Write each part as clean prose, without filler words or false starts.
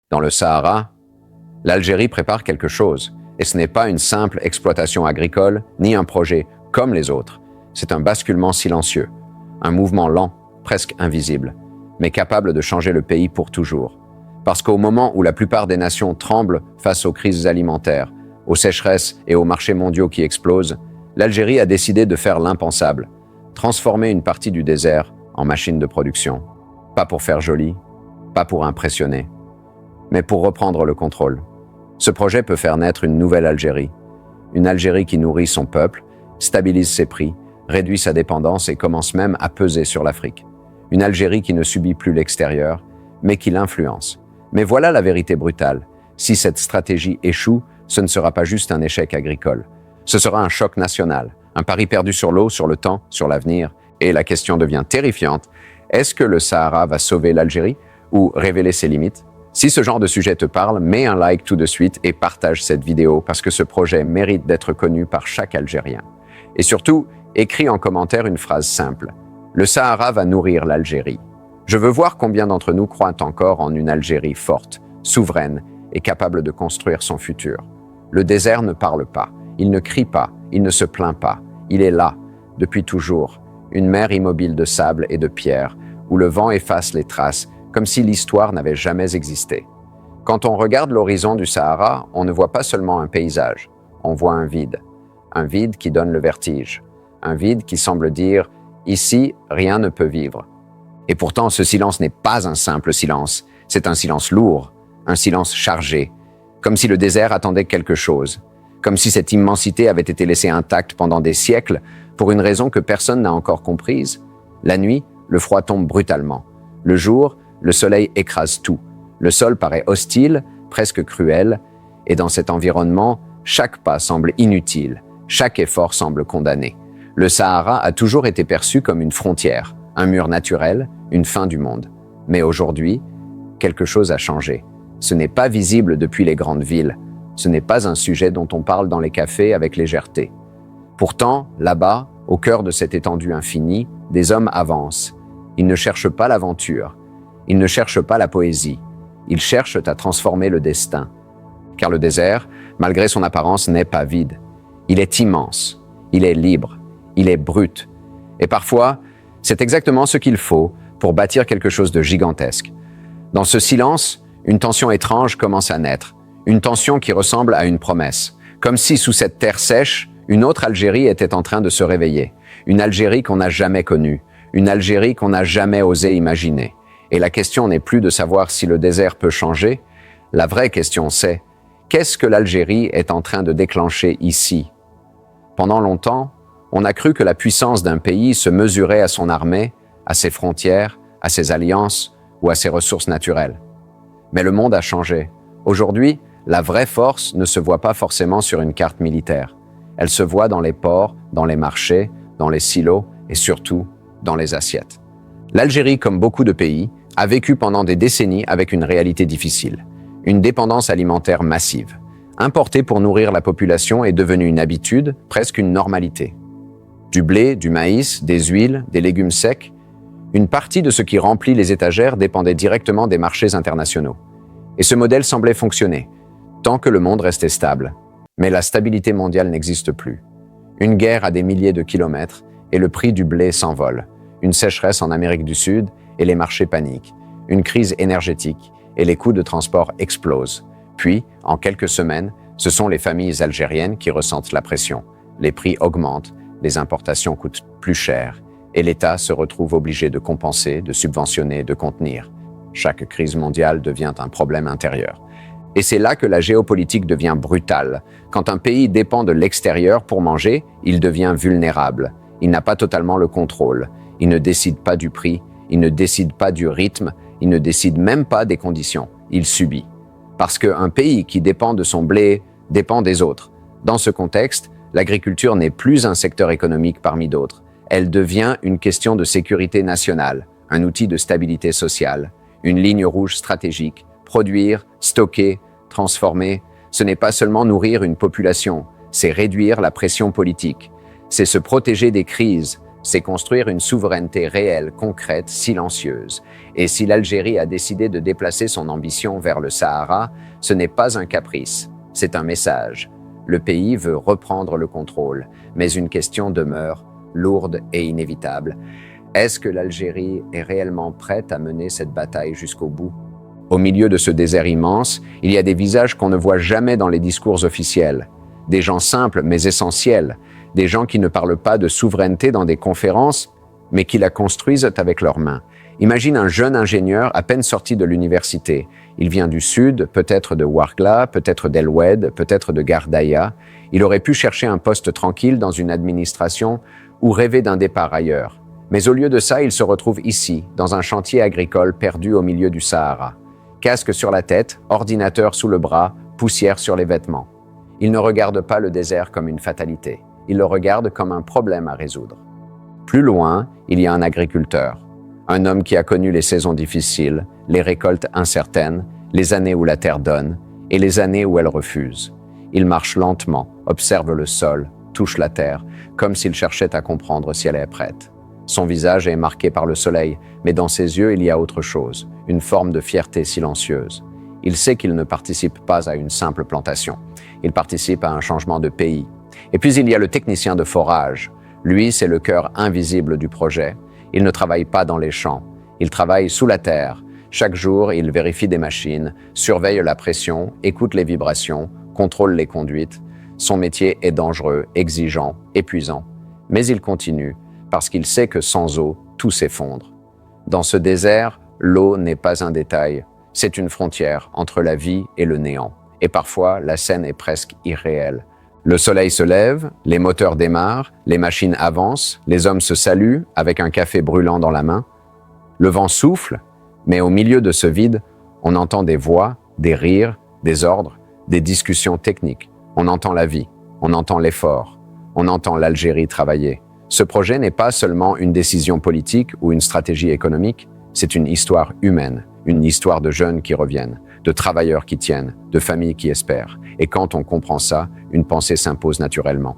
Dans le Sahara, l'Algérie prépare quelque chose, et ce n'est pas une simple exploitation agricole, ni un projet comme les autres. C'est un basculement silencieux, un mouvement lent, presque invisible, mais capable de changer le pays pour toujours. Parce qu'au moment où la plupart des nations tremblent face aux crises alimentaires, aux sécheresses et aux marchés mondiaux qui explosent, l'Algérie a décidé de faire l'impensable, transformer une partie du désert en machine de production. Pas pour faire joli, pas pour impressionner, mais pour reprendre le contrôle. Ce projet peut faire naître une nouvelle Algérie. Une Algérie qui nourrit son peuple, stabilise ses prix, réduit sa dépendance et commence même à peser sur l'Afrique. Une Algérie qui ne subit plus l'extérieur, mais qui l'influence. Mais voilà la vérité brutale. Si cette stratégie échoue, ce ne sera pas juste un échec agricole. Ce sera un choc national, un pari perdu sur l'eau, sur le temps, sur l'avenir. Et la question devient terrifiante. Est-ce que le Sahara va sauver l'Algérie ou révéler ses limites? Si ce genre de sujet te parle, mets un like tout de suite et partage cette vidéo parce que ce projet mérite d'être connu par chaque Algérien. Et surtout, écris en commentaire une phrase simple. Le Sahara va nourrir l'Algérie. Je veux voir combien d'entre nous croient encore en une Algérie forte, souveraine et capable de construire son futur. Le désert ne parle pas, il ne crie pas, il ne se plaint pas. Il est là, depuis toujours, une mer immobile de sable et de pierre, où le vent efface les traces, comme si l'histoire n'avait jamais existé. Quand on regarde l'horizon du Sahara, on ne voit pas seulement un paysage, on voit un vide qui donne le vertige, un vide qui semble dire « ici, rien ne peut vivre ». Et pourtant, ce silence n'est pas un simple silence, c'est un silence lourd, un silence chargé, comme si le désert attendait quelque chose, comme si cette immensité avait été laissée intacte pendant des siècles pour une raison que personne n'a encore comprise. La nuit, le froid tombe brutalement. Le jour, le soleil écrase tout. Le sol paraît hostile, presque cruel, et dans cet environnement, chaque pas semble inutile, chaque effort semble condamné. Le Sahara a toujours été perçu comme une frontière, un mur naturel, une fin du monde. Mais aujourd'hui, quelque chose a changé. Ce n'est pas visible depuis les grandes villes. Ce n'est pas un sujet dont on parle dans les cafés avec légèreté. Pourtant, là-bas, au cœur de cette étendue infinie, des hommes avancent. Ils ne cherchent pas l'aventure. Ils ne cherchent pas la poésie. Ils cherchent à transformer le destin. Car le désert, malgré son apparence, n'est pas vide. Il est immense. Il est libre. Il est brut. Et parfois, c'est exactement ce qu'il faut pour bâtir quelque chose de gigantesque. Dans ce silence, une tension étrange commence à naître. Une tension qui ressemble à une promesse. Comme si sous cette terre sèche, une autre Algérie était en train de se réveiller. Une Algérie qu'on n'a jamais connue. Une Algérie qu'on n'a jamais osé imaginer. Et la question n'est plus de savoir si le désert peut changer. La vraie question c'est, qu'est-ce que l'Algérie est en train de déclencher ici? Pendant longtemps, on a cru que la puissance d'un pays se mesurait à son armée, à ses frontières, à ses alliances ou à ses ressources naturelles. Mais le monde a changé. Aujourd'hui, la vraie force ne se voit pas forcément sur une carte militaire. Elle se voit dans les ports, dans les marchés, dans les silos et surtout dans les assiettes. L'Algérie, comme beaucoup de pays, a vécu pendant des décennies avec une réalité difficile. Une dépendance alimentaire massive. Importer pour nourrir la population est devenue une habitude, presque une normalité. Du blé, du maïs, des huiles, des légumes secs, une partie de ce qui remplit les étagères dépendait directement des marchés internationaux. Et ce modèle semblait fonctionner, tant que le monde restait stable. Mais la stabilité mondiale n'existe plus. Une guerre à des milliers de kilomètres et le prix du blé s'envole. Une sécheresse en Amérique du Sud et les marchés paniquent. Une crise énergétique et les coûts de transport explosent. Puis, en quelques semaines, ce sont les familles algériennes qui ressentent la pression. Les prix augmentent, les importations coûtent plus cher et l'État se retrouve obligé de compenser, de subventionner, de contenir. Chaque crise mondiale devient un problème intérieur. Et c'est là que la géopolitique devient brutale. Quand un pays dépend de l'extérieur pour manger, il devient vulnérable. Il n'a pas totalement le contrôle. Il ne décide pas du prix, il ne décide pas du rythme, il ne décide même pas des conditions. Il subit. Parce qu'un pays qui dépend de son blé dépend des autres. Dans ce contexte, l'agriculture n'est plus un secteur économique parmi d'autres. Elle devient une question de sécurité nationale, un outil de stabilité sociale, une ligne rouge stratégique. Produire, stocker, transformer, ce n'est pas seulement nourrir une population, c'est réduire la pression politique. C'est se protéger des crises, c'est construire une souveraineté réelle, concrète, silencieuse. Et si l'Algérie a décidé de déplacer son ambition vers le Sahara, ce n'est pas un caprice, c'est un message. Le pays veut reprendre le contrôle, mais une question demeure, lourde et inévitable. Est-ce que l'Algérie est réellement prête à mener cette bataille jusqu'au bout? Au milieu de ce désert immense, il y a des visages qu'on ne voit jamais dans les discours officiels. Des gens simples mais essentiels, des gens qui ne parlent pas de souveraineté dans des conférences, mais qui la construisent avec leurs mains. Imagine un jeune ingénieur à peine sorti de l'université. Il vient du sud, peut-être de Ouargla, peut-être d'El Oued, peut-être de Gardaïa. Il aurait pu chercher un poste tranquille dans une administration ou rêver d'un départ ailleurs. Mais au lieu de ça, il se retrouve ici, dans un chantier agricole perdu au milieu du Sahara. Casque sur la tête, ordinateur sous le bras, poussière sur les vêtements. Il ne regarde pas le désert comme une fatalité. Il le regarde comme un problème à résoudre. Plus loin, il y a un agriculteur. Un homme qui a connu les saisons difficiles, les récoltes incertaines, les années où la terre donne et les années où elle refuse. Il marche lentement, observe le sol, touche la terre, comme s'il cherchait à comprendre si elle est prête. Son visage est marqué par le soleil, mais dans ses yeux, il y a autre chose, une forme de fierté silencieuse. Il sait qu'il ne participe pas à une simple plantation. Il participe à un changement de pays. Et puis il y a le technicien de forage. Lui, c'est le cœur invisible du projet. Il ne travaille pas dans les champs. Il travaille sous la terre. Chaque jour, il vérifie des machines, surveille la pression, écoute les vibrations, contrôle les conduites. Son métier est dangereux, exigeant, épuisant. Mais il continue, parce qu'il sait que sans eau, tout s'effondre. Dans ce désert, l'eau n'est pas un détail. C'est une frontière entre la vie et le néant. Et parfois, la scène est presque irréelle. Le soleil se lève, les moteurs démarrent, les machines avancent, les hommes se saluent avec un café brûlant dans la main. Le vent souffle, mais au milieu de ce vide, on entend des voix, des rires, des ordres, des discussions techniques. On entend la vie, on entend l'effort, on entend l'Algérie travailler. Ce projet n'est pas seulement une décision politique ou une stratégie économique, c'est une histoire humaine, une histoire de jeunes qui reviennent, de travailleurs qui tiennent, de familles qui espèrent. Et quand on comprend ça, une pensée s'impose naturellement.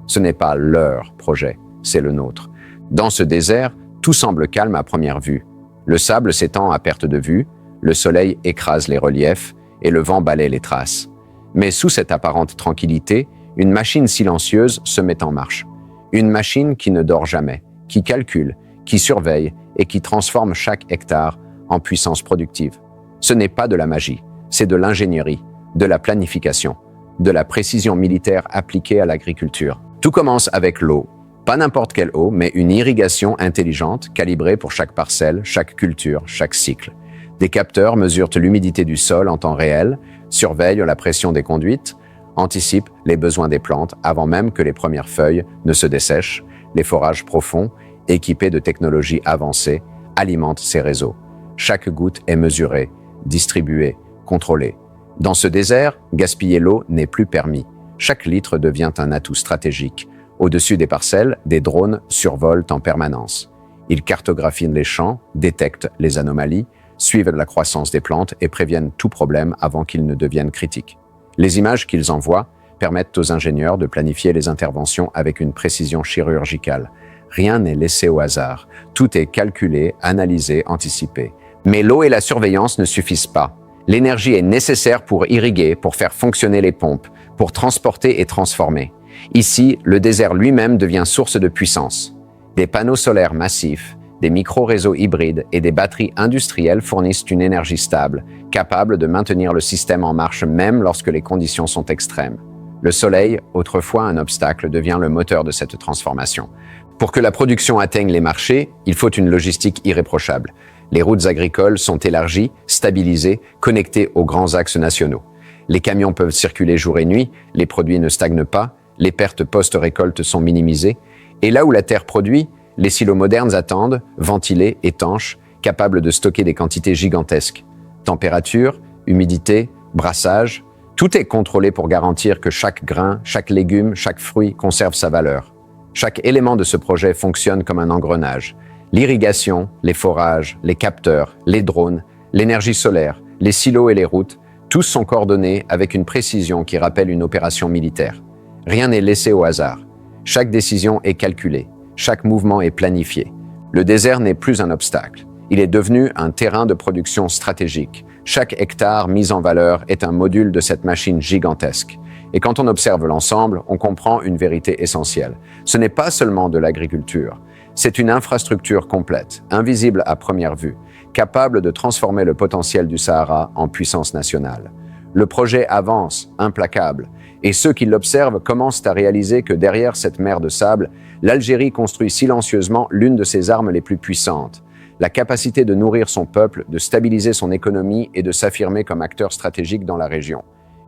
Ce n'est pas leur projet, c'est le nôtre. Dans ce désert, tout semble calme à première vue. Le sable s'étend à perte de vue, le soleil écrase les reliefs et le vent balaie les traces. Mais sous cette apparente tranquillité, une machine silencieuse se met en marche. Une machine qui ne dort jamais, qui calcule, qui surveille et qui transforme chaque hectare en puissance productive. Ce n'est pas de la magie, c'est de l'ingénierie, de la planification, de la précision militaire appliquée à l'agriculture. Tout commence avec l'eau. Pas n'importe quelle eau, mais une irrigation intelligente, calibrée pour chaque parcelle, chaque culture, chaque cycle. Des capteurs mesurent l'humidité du sol en temps réel, surveillent la pression des conduites, anticipent les besoins des plantes avant même que les premières feuilles ne se dessèchent. Les forages profonds, équipés de technologies avancées, alimentent ces réseaux. Chaque goutte est mesurée, distribuée, contrôlée. Dans ce désert, gaspiller l'eau n'est plus permis. Chaque litre devient un atout stratégique. Au-dessus des parcelles, des drones survolent en permanence. Ils cartographient les champs, détectent les anomalies, suivent la croissance des plantes et préviennent tout problème avant qu'ils ne deviennent critiques. Les images qu'ils envoient permettent aux ingénieurs de planifier les interventions avec une précision chirurgicale. Rien n'est laissé au hasard. Tout est calculé, analysé, anticipé. Mais l'eau et la surveillance ne suffisent pas. L'énergie est nécessaire pour irriguer, pour faire fonctionner les pompes, pour transporter et transformer. Ici, le désert lui-même devient source de puissance. Des panneaux solaires massifs, des micro-réseaux hybrides et des batteries industrielles fournissent une énergie stable, capable de maintenir le système en marche même lorsque les conditions sont extrêmes. Le soleil, autrefois un obstacle, devient le moteur de cette transformation. Pour que la production atteigne les marchés, il faut une logistique irréprochable. Les routes agricoles sont élargies, stabilisées, connectées aux grands axes nationaux. Les camions peuvent circuler jour et nuit, les produits ne stagnent pas, les pertes post-récolte sont minimisées, et là où la terre produit, les silos modernes attendent, ventilés, étanches, capables de stocker des quantités gigantesques. Température, humidité, brassage, tout est contrôlé pour garantir que chaque grain, chaque légume, chaque fruit conserve sa valeur. Chaque élément de ce projet fonctionne comme un engrenage. L'irrigation, les forages, les capteurs, les drones, l'énergie solaire, les silos et les routes, tous sont coordonnés avec une précision qui rappelle une opération militaire. Rien n'est laissé au hasard. Chaque décision est calculée. chaque mouvement est planifié. Le désert n'est plus un obstacle. Il est devenu un terrain de production stratégique. Chaque hectare mis en valeur est un module de cette machine gigantesque. Et quand on observe l'ensemble, on comprend une vérité essentielle. Ce n'est pas seulement de l'agriculture. C'est une infrastructure complète, invisible à première vue, capable de transformer le potentiel du Sahara en puissance nationale. Le projet avance, implacable, et ceux qui l'observent commencent à réaliser que derrière cette mer de sable, l'Algérie construit silencieusement l'une de ses armes les plus puissantes, la capacité de nourrir son peuple, de stabiliser son économie et de s'affirmer comme acteur stratégique dans la région.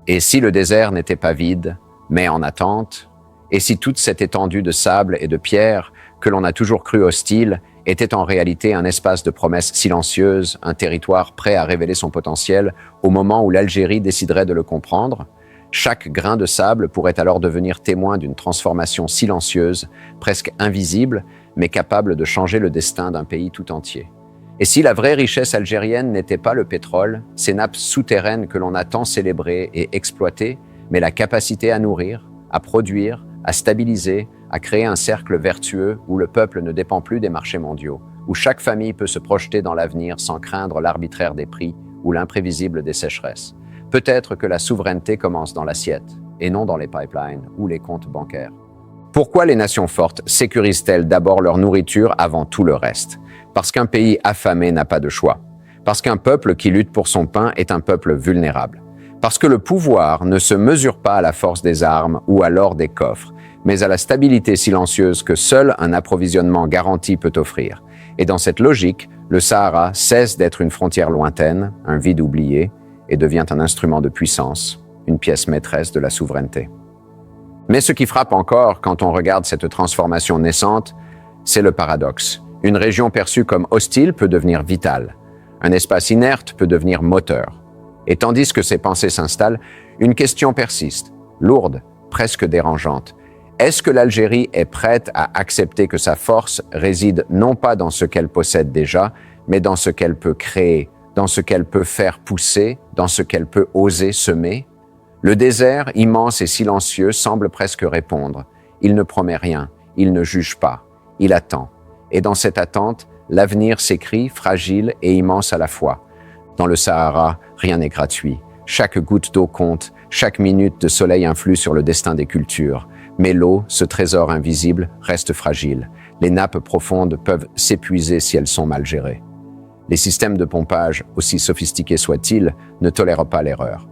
Et si le désert n'était pas vide, mais en attente, et si toute cette étendue de sable et de pierres, que l'on a toujours cru hostile, était en réalité un espace de promesses silencieuses, un territoire prêt à révéler son potentiel au moment où l'Algérie déciderait de le comprendre, chaque grain de sable pourrait alors devenir témoin d'une transformation silencieuse, presque invisible, mais capable de changer le destin d'un pays tout entier. Et si la vraie richesse algérienne n'était pas le pétrole, ces nappes souterraines que l'on a tant célébrées et exploitées, mais la capacité à nourrir, à produire, à stabiliser, à créer un cercle vertueux où le peuple ne dépend plus des marchés mondiaux, où chaque famille peut se projeter dans l'avenir sans craindre l'arbitraire des prix ou l'imprévisible des sécheresses. Peut-être que la souveraineté commence dans l'assiette, et non dans les pipelines ou les comptes bancaires. Pourquoi les nations fortes sécurisent-elles d'abord leur nourriture avant tout le reste? Parce qu'un pays affamé n'a pas de choix. Parce qu'un peuple qui lutte pour son pain est un peuple vulnérable. Parce que le pouvoir ne se mesure pas à la force des armes ou à l'or des coffres, mais à la stabilité silencieuse que seul un approvisionnement garanti peut offrir. Et dans cette logique, le Sahara cesse d'être une frontière lointaine, un vide oublié, et devient un instrument de puissance, une pièce maîtresse de la souveraineté. Mais ce qui frappe encore quand on regarde cette transformation naissante, c'est le paradoxe. Une région perçue comme hostile peut devenir vitale. Un espace inerte peut devenir moteur. Et tandis que ces pensées s'installent, une question persiste, lourde, presque dérangeante. Est-ce que l'Algérie est prête à accepter que sa force réside non pas dans ce qu'elle possède déjà, mais dans ce qu'elle peut créer, dans ce qu'elle peut faire pousser, dans ce qu'elle peut oser semer? Le désert, immense et silencieux, semble presque répondre. Il ne promet rien, il ne juge pas, il attend. Et dans cette attente, l'avenir s'écrit, fragile et immense à la fois. Dans le Sahara, rien n'est gratuit. Chaque goutte d'eau compte, chaque minute de soleil influe sur le destin des cultures. Mais l'eau, ce trésor invisible, reste fragile. Les nappes profondes peuvent s'épuiser si elles sont mal gérées. Les systèmes de pompage, aussi sophistiqués soient-ils, ne tolèrent pas l'erreur.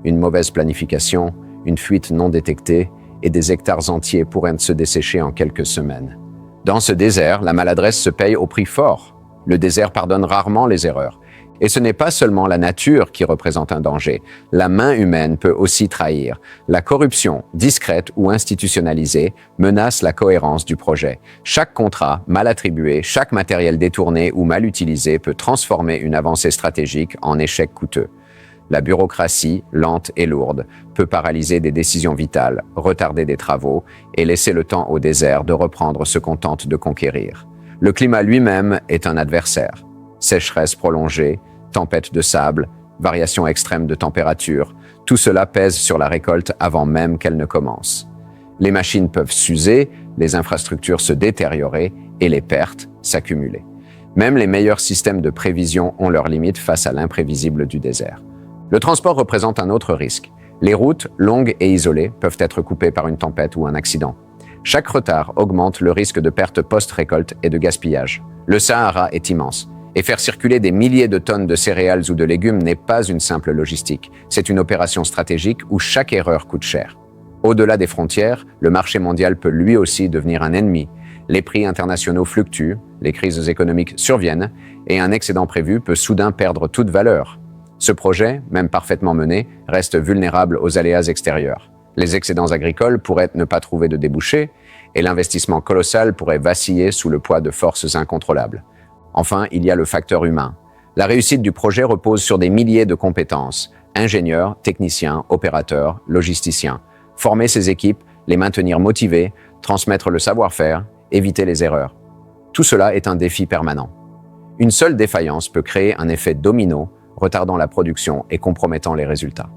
Une mauvaise planification, une fuite non détectée, et des hectares entiers pourraient se dessécher en quelques semaines. Dans ce désert, la maladresse se paye au prix fort. Le désert pardonne rarement les erreurs. Et ce n'est pas seulement la nature qui représente un danger. La main humaine peut aussi trahir. La corruption, discrète ou institutionnalisée, menace la cohérence du projet. Chaque contrat mal attribué, chaque matériel détourné ou mal utilisé peut transformer une avancée stratégique en échec coûteux. La bureaucratie, lente et lourde, peut paralyser des décisions vitales, retarder des travaux et laisser le temps au désert de reprendre ce qu'on tente de conquérir. Le climat lui-même est un adversaire. Sécheresse prolongée, tempêtes de sable, variations extrêmes de température, tout cela pèse sur la récolte avant même qu'elle ne commence. Les machines peuvent s'user, les infrastructures se détériorer et les pertes s'accumuler. Même les meilleurs systèmes de prévision ont leurs limites face à l'imprévisible du désert. Le transport représente un autre risque. Les routes, longues et isolées, peuvent être coupées par une tempête ou un accident. Chaque retard augmente le risque de perte post-récolte et de gaspillage. Le Sahara est immense. Et faire circuler des milliers de tonnes de céréales ou de légumes n'est pas une simple logistique. C'est une opération stratégique où chaque erreur coûte cher. Au-delà des frontières, le marché mondial peut lui aussi devenir un ennemi. Les prix internationaux fluctuent, les crises économiques surviennent, et un excédent prévu peut soudain perdre toute valeur. Ce projet, même parfaitement mené, reste vulnérable aux aléas extérieurs. Les excédents agricoles pourraient ne pas trouver de débouchés, et l'investissement colossal pourrait vaciller sous le poids de forces incontrôlables. Enfin, il y a le facteur humain. La réussite du projet repose sur des milliers de compétences, ingénieurs, techniciens, opérateurs, logisticiens. Former ces équipes, les maintenir motivées, transmettre le savoir-faire, éviter les erreurs. Tout cela est un défi permanent. Une seule défaillance peut créer un effet domino, retardant la production et compromettant les résultats.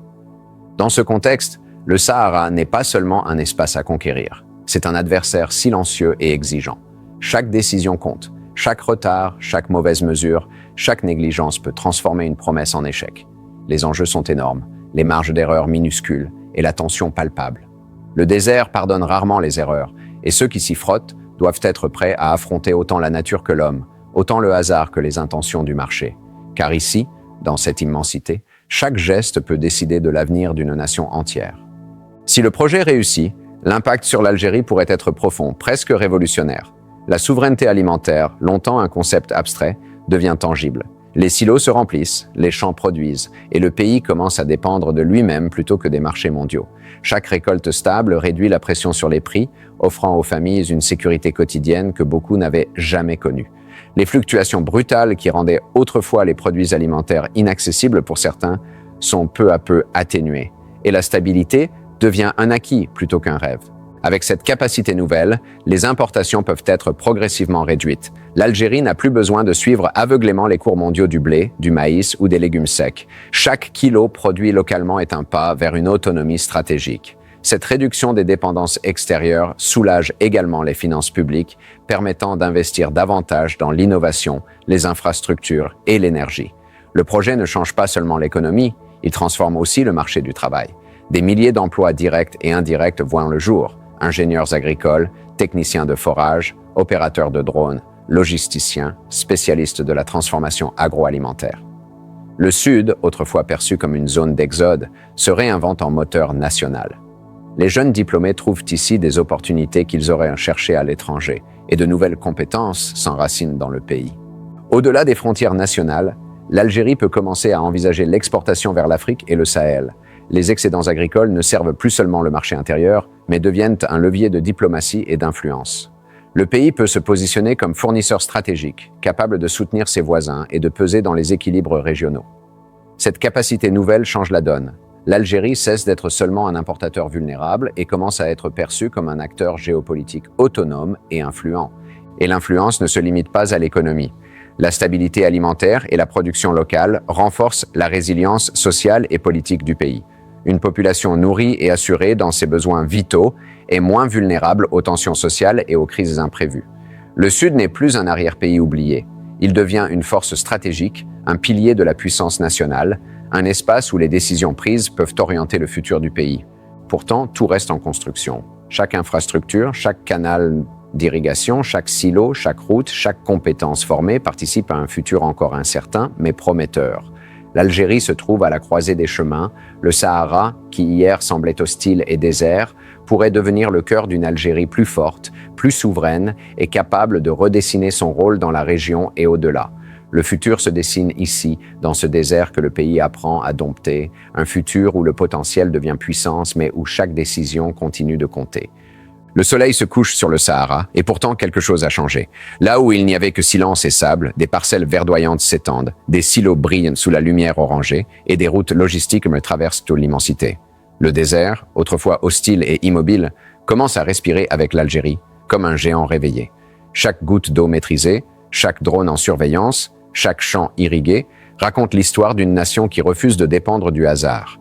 Dans ce contexte, le Sahara n'est pas seulement un espace à conquérir. C'est un adversaire silencieux et exigeant. Chaque décision compte. Chaque retard, chaque mauvaise mesure, chaque négligence peut transformer une promesse en échec. Les enjeux sont énormes, les marges d'erreur minuscules et la tension palpable. Le désert pardonne rarement les erreurs, et ceux qui s'y frottent doivent être prêts à affronter autant la nature que l'homme, autant le hasard que les intentions du marché. Car ici, dans cette immensité, chaque geste peut décider de l'avenir d'une nation entière. Si le projet réussit, l'impact sur l'Algérie pourrait être profond, presque révolutionnaire. La souveraineté alimentaire, longtemps un concept abstrait, devient tangible. Les silos se remplissent, les champs produisent, et le pays commence à dépendre de lui-même plutôt que des marchés mondiaux. Chaque récolte stable réduit la pression sur les prix, offrant aux familles une sécurité quotidienne que beaucoup n'avaient jamais connue. Les fluctuations brutales qui rendaient autrefois les produits alimentaires inaccessibles pour certains sont peu à peu atténuées, et la stabilité devient un acquis plutôt qu'un rêve. Avec cette capacité nouvelle, les importations peuvent être progressivement réduites. L'Algérie n'a plus besoin de suivre aveuglément les cours mondiaux du blé, du maïs ou des légumes secs. Chaque kilo produit localement est un pas vers une autonomie stratégique. Cette réduction des dépendances extérieures soulage également les finances publiques, permettant d'investir davantage dans l'innovation, les infrastructures et l'énergie. Le projet ne change pas seulement l'économie, il transforme aussi le marché du travail. Des milliers d'emplois directs et indirects voient le jour. Ingénieurs agricoles, techniciens de forage, opérateurs de drones, logisticiens, spécialistes de la transformation agroalimentaire. Le Sud, autrefois perçu comme une zone d'exode, se réinvente en moteur national. Les jeunes diplômés trouvent ici des opportunités qu'ils auraient cherchées à l'étranger, et de nouvelles compétences s'enracinent dans le pays. Au-delà des frontières nationales, l'Algérie peut commencer à envisager l'exportation vers l'Afrique et le Sahel. Les excédents agricoles ne servent plus seulement le marché intérieur, mais deviennent un levier de diplomatie et d'influence. Le pays peut se positionner comme fournisseur stratégique, capable de soutenir ses voisins et de peser dans les équilibres régionaux. Cette capacité nouvelle change la donne. L'Algérie cesse d'être seulement un importateur vulnérable et commence à être perçue comme un acteur géopolitique autonome et influent. Et l'influence ne se limite pas à l'économie. La stabilité alimentaire et la production locale renforcent la résilience sociale et politique du pays. Une population nourrie et assurée dans ses besoins vitaux est moins vulnérable aux tensions sociales et aux crises imprévues. Le Sud n'est plus un arrière-pays oublié. Il devient une force stratégique, un pilier de la puissance nationale, un espace où les décisions prises peuvent orienter le futur du pays. Pourtant, tout reste en construction. Chaque infrastructure, chaque canal d'irrigation, chaque silo, chaque route, chaque compétence formée participe à un futur encore incertain, mais prometteur. L'Algérie se trouve à la croisée des chemins. Le Sahara, qui hier semblait hostile et désert, pourrait devenir le cœur d'une Algérie plus forte, plus souveraine et capable de redessiner son rôle dans la région et au-delà. Le futur se dessine ici, dans ce désert que le pays apprend à dompter, un futur où le potentiel devient puissance, mais où chaque décision continue de compter. Le soleil se couche sur le Sahara, et pourtant quelque chose a changé. Là où il n'y avait que silence et sable, des parcelles verdoyantes s'étendent, des silos brillent sous la lumière orangée, et des routes logistiques me traversent toute l'immensité. Le désert, autrefois hostile et immobile, commence à respirer avec l'Algérie, comme un géant réveillé. Chaque goutte d'eau maîtrisée, chaque drone en surveillance, chaque champ irrigué, raconte l'histoire d'une nation qui refuse de dépendre du hasard.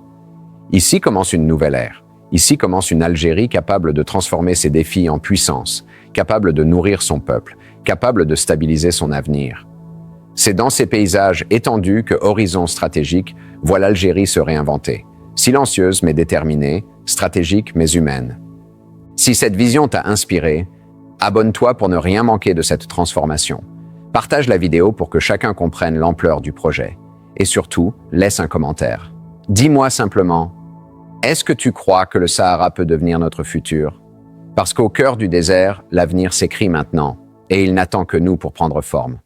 Ici commence une nouvelle ère. Ici commence une Algérie capable de transformer ses défis en puissance, capable de nourrir son peuple, capable de stabiliser son avenir. C'est dans ces paysages étendus que Horizon Stratégique voit l'Algérie se réinventer. Silencieuse mais déterminée, stratégique mais humaine. Si cette vision t'a inspiré, abonne-toi pour ne rien manquer de cette transformation. Partage la vidéo pour que chacun comprenne l'ampleur du projet. Et surtout, laisse un commentaire. Dis-moi simplement, est-ce que tu crois que le Sahara peut devenir notre futur? Parce qu'au cœur du désert, l'avenir s'écrit maintenant, et il n'attend que nous pour prendre forme.